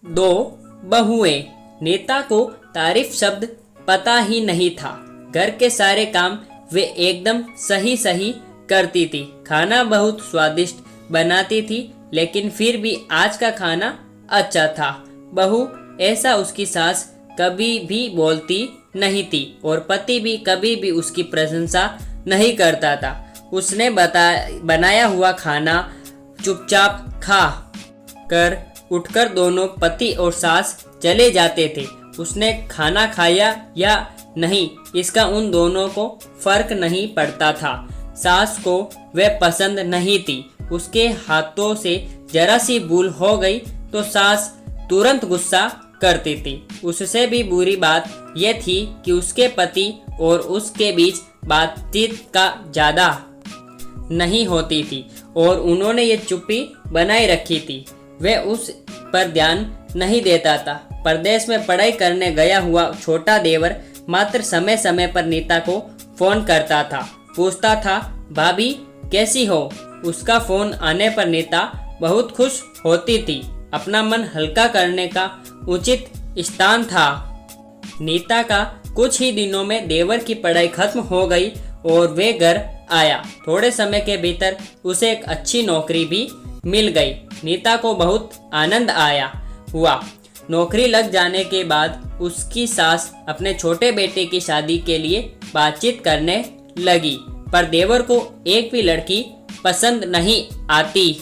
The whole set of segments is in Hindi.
दो बहुएं। नीता को तारीफ शब्द पता ही नहीं था। घर के सारे काम वे एकदम सही सही करती थी। खाना बहुत स्वादिष्ट बनाती थी, लेकिन फिर भी आज का खाना अच्छा था। बहू ऐसा उसकी सास कभी भी बोलती नहीं थी और पति भी कभी भी उसकी प्रशंसा नहीं करता था। उसने बनाया हुआ खाना चुपचाप खा कर उठकर दोनों पति और सास चले जाते थे। उसने खाना खाया या नहीं इसका उन दोनों को फर्क नहीं पड़ता था। सास को वह पसंद नहीं थी। उसके हाथों से जरा सी भूल हो गई तो सास तुरंत गुस्सा करती थी। उससे भी बुरी बात यह थी कि उसके पति और उसके बीच बातचीत का ज़्यादा नहीं होती थी और उन्होंने ये चुप्पी बनाए रखी थी। वह उस पर ध्यान नहीं देता था। परदेश में पढ़ाई करने गया हुआ छोटा देवर मात्र समय समय पर नीता को फोन करता था। पूछता था, भाभी कैसी हो? उसका फोन आने पर नीता बहुत खुश होती थी। अपना मन हल्का करने का उचित स्थान था। नीता का कुछ ही दिनों में देवर की पढ़ाई खत्म हो गई और वे घर आया। थोड़े समय के भीतर उसे एक अच्छी नौकरी भी मिल गई। नीता को बहुत आनंद आया हुआ। नौकरी लग जाने के बाद उसकी सास अपने छोटे बेटे की शादी के लिए बातचीत करने लगी, पर देवर को एक भी लड़की पसंद नहीं आती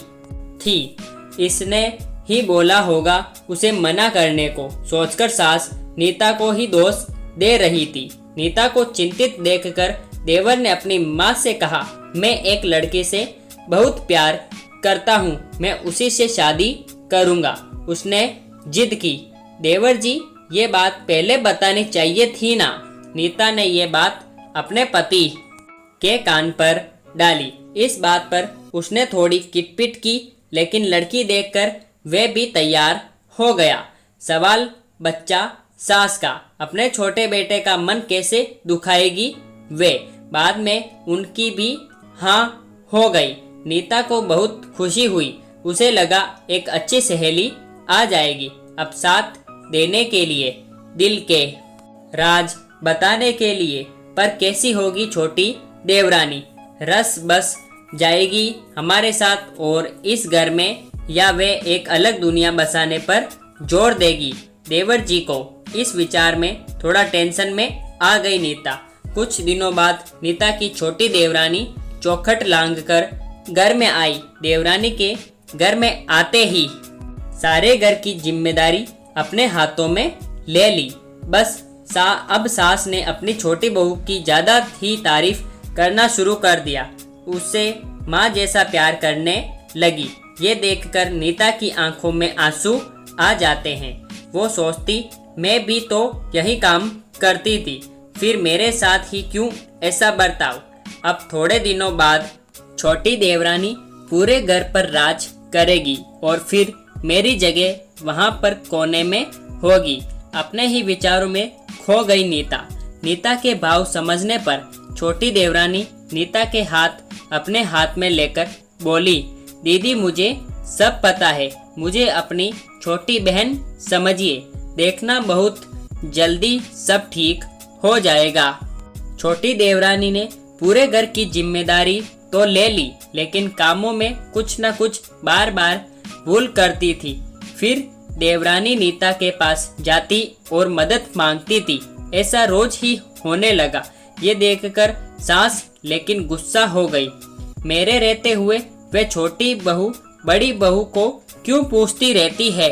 थी। इसने ही बोला होगा उसे मना करने को सोचकर सास नीता को ही दोष दे रही थी। नीता को चिंतित देखकर देवर ने अपनी माँ से कहा, मैं एक लड़के से बहुत प्यार करता हूँ, मैं उसी से शादी करूँगा। उसने जिद की। देवर जी, ये बात पहले बतानी चाहिए थी ना। नीता ने ये बात अपने पति के कान पर डाली। इस बात पर उसने थोड़ी किटपिट की, लेकिन लड़की देखकर वह भी तैयार हो गया। सवाल बच्चा सास का। अपने छोटे बेटे का मन कैसे दुखाएगी वे। बाद में उनकी भी हाँ हो गई। नीता को बहुत खुशी हुई। उसे लगा एक अच्छी सहेली आ जाएगी अब साथ देने के लिए, दिल के राज बताने के लिए। पर कैसी होगी छोटी देवरानी? रस बस जाएगी हमारे साथ और इस घर में, या वे एक अलग दुनिया बसाने पर जोर देगी देवर जी को? इस विचार में थोड़ा टेंशन में आ गई नीता। कुछ दिनों बाद नीता की छोटी देवरानी चौखट लांग कर घर में आई। देवरानी के घर में आते ही सारे घर की जिम्मेदारी अपने हाथों में ले ली। बस अब सास ने अपनी छोटी बहू की ज्यादा ही तारीफ करना शुरू कर दिया। उससे माँ जैसा प्यार करने लगी। ये देखकर नीता की आंखों में आंसू आ जाते हैं। वो सोचती, मैं भी तो यही काम करती थी, फिर मेरे साथ ही क्यों ऐसा बर्ताव। अब थोड़े दिनों बाद छोटी देवरानी पूरे घर पर राज करेगी और फिर मेरी जगह वहां पर कोने में होगी। अपने ही विचारों में खो गई नीता। नीता के भाव समझने पर छोटी देवरानी नीता के हाथ अपने हाथ में लेकर बोली, दीदी मुझे सब पता है, मुझे अपनी छोटी बहन समझिए, देखना बहुत जल्दी सब ठीक हो जाएगा। छोटी देवरानी ने पूरे घर की जिम्मेदारी तो ले ली, लेकिन कामों में कुछ न कुछ बार बार भूल करती थी। फिर देवरानी नीता के पास जाती और मदद मांगती थी। ऐसा रोज ही होने लगा। ये देखकर सास लेकिन गुस्सा हो गई। मेरे रहते हुए वे छोटी बहू बड़ी बहू को क्यों पूछती रहती है।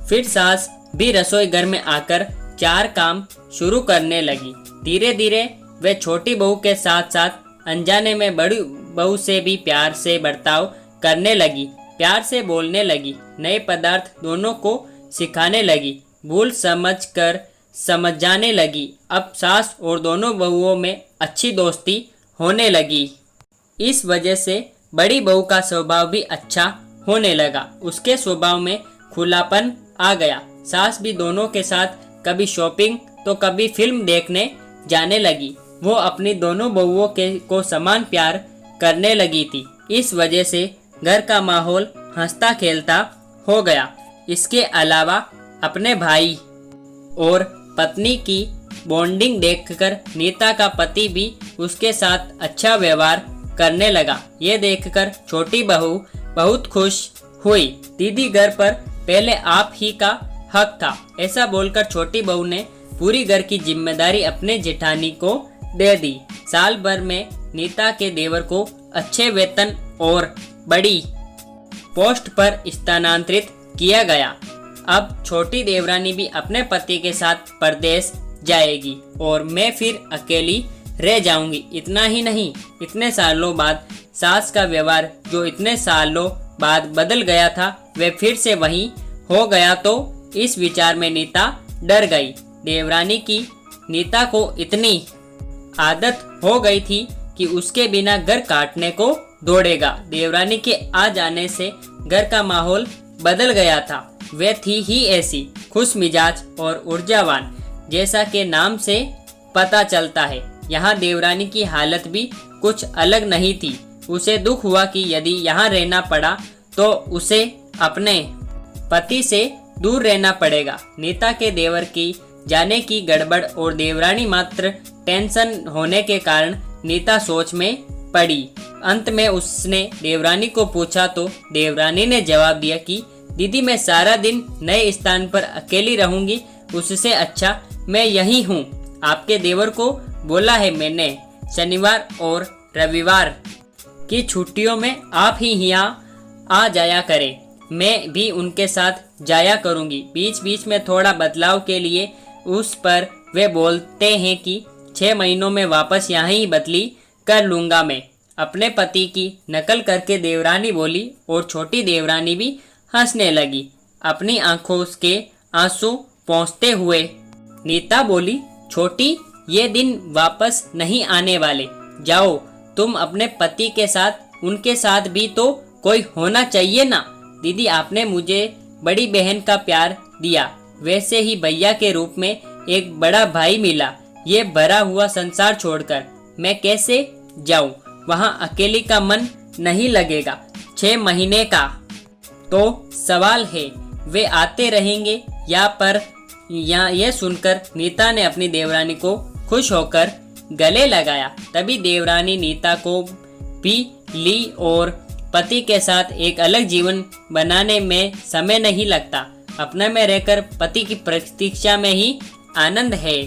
फिर सास भी रसोई घर में आकर चार काम शुरू करने लगी। धीरे धीरे वे छोटी बहू के साथ साथ अनजाने में बड़ी बहू से भी प्यार से बर्ताव करने लगी, प्यार से बोलने लगी, नए पदार्थ दोनों को सिखाने लगी, भूल समझ कर समझ जाने लगी। अब सास और दोनों बहुओं में अच्छी दोस्ती होने लगी। इस वजह से बड़ी बहू का स्वभाव भी अच्छा होने लगा। उसके स्वभाव में खुलापन आ गया। सास भी दोनों के साथ कभी शॉपिंग तो कभी फिल्म देखने जाने लगी। वो अपनी दोनों बहुओं को समान प्यार करने लगी थी। इस वजह से घर का माहौल हंसता खेलता हो गया। इसके अलावा अपने भाई और पत्नी की बॉन्डिंग देखकर नीता का पति भी उसके साथ अच्छा व्यवहार करने लगा। ये देखकर छोटी बहू बहुत खुश हुई। दीदी, घर पर पहले आप ही का हक था। ऐसा बोलकर छोटी बहू ने पूरी घर की जिम्मेदारी अपने जेठानी को दे दी। साल भर में नीता के देवर को अच्छे वेतन और बड़ी पोस्ट पर स्थानांतरित किया गया। अब छोटी देवरानी भी अपने पति के साथ परदेश जाएगी और मैं फिर अकेली रह जाऊंगी। इतना ही नहीं, इतने सालों बाद सास का व्यवहार जो इतने सालों बाद बदल गया था वह फिर से वही हो गया। तो इस विचार में नीता डर गई। देवरानी की नीता को इतनी आदत हो गई थी कि उसके बिना घर काटने को दौड़ेगा। देवरानी के आ जाने से घर का माहौल बदल गया था। वह थी ही ऐसी खुश मिजाज और ऊर्जावान, जैसा के नाम से पता चलता है। यहाँ देवरानी की हालत भी कुछ अलग नहीं थी। उसे दुख हुआ कि यदि यहाँ रहना पड़ा तो उसे अपने पति से दूर रहना पड़ेगा। नीता के देवर की जाने की गड़बड़ और देवरानी मात्र टेंशन होने के कारण नीता सोच में पड़ी। अंत में उसने देवरानी को पूछा तो देवरानी ने जवाब दिया कि दीदी, मैं सारा दिन नए स्थान पर अकेली रहूंगी, उससे अच्छा मैं यही हूँ। आपके देवर को बोला है मैंने, शनिवार और रविवार की छुट्टियों में आप ही यहाँ आ जाया करें। मैं भी उनके साथ जाया करूँगी। बीच बीच में थोड़ा बदलाव के लिए उस पर वे बोलते हैं कि 6 महीनों में वापस यहाँ ही बदली कर लूँगा मैं। अपने पति की नकल करके देवरानी बोली और छोटी देवरानी भी हंसने लगी, अपनी आंखों के आंसू पोंछते हुए। नीता बोली, छोटी, ये दिन वापस नहीं आने वाले। जाओ तुम अपने पति के साथ, उनके साथ भी तो कोई होना चाहिए ना। दीदी, आपने मुझे बड़ी बहन का प्यार दिया, वैसे ही भैया के रूप में एक बड़ा भाई मिला। ये भरा हुआ संसार छोड़कर मैं कैसे जाऊं? वहाँ अकेली का मन नहीं लगेगा। 6 महीने का तो सवाल है, वे आते रहेंगे या पर यह सुनकर नीता ने अपनी देवरानी को खुश होकर गले लगाया। तभी देवरानी नीता को भी ली और पति के साथ एक अलग जीवन बनाने में समय नहीं लगता। अपने में रहकर पति की प्रतीक्षा में ही आनंद है।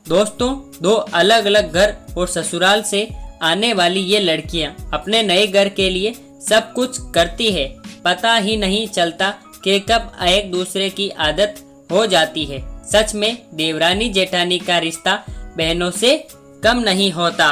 दोस्तों, 2 अलग अलग घर और ससुराल से आने वाली ये लड़कियां अपने नए घर के लिए सब कुछ करती है। पता ही नहीं चलता कि कब एक दूसरे की आदत हो जाती है। सच में देवरानी जेठानी का रिश्ता बहनों से कम नहीं होता।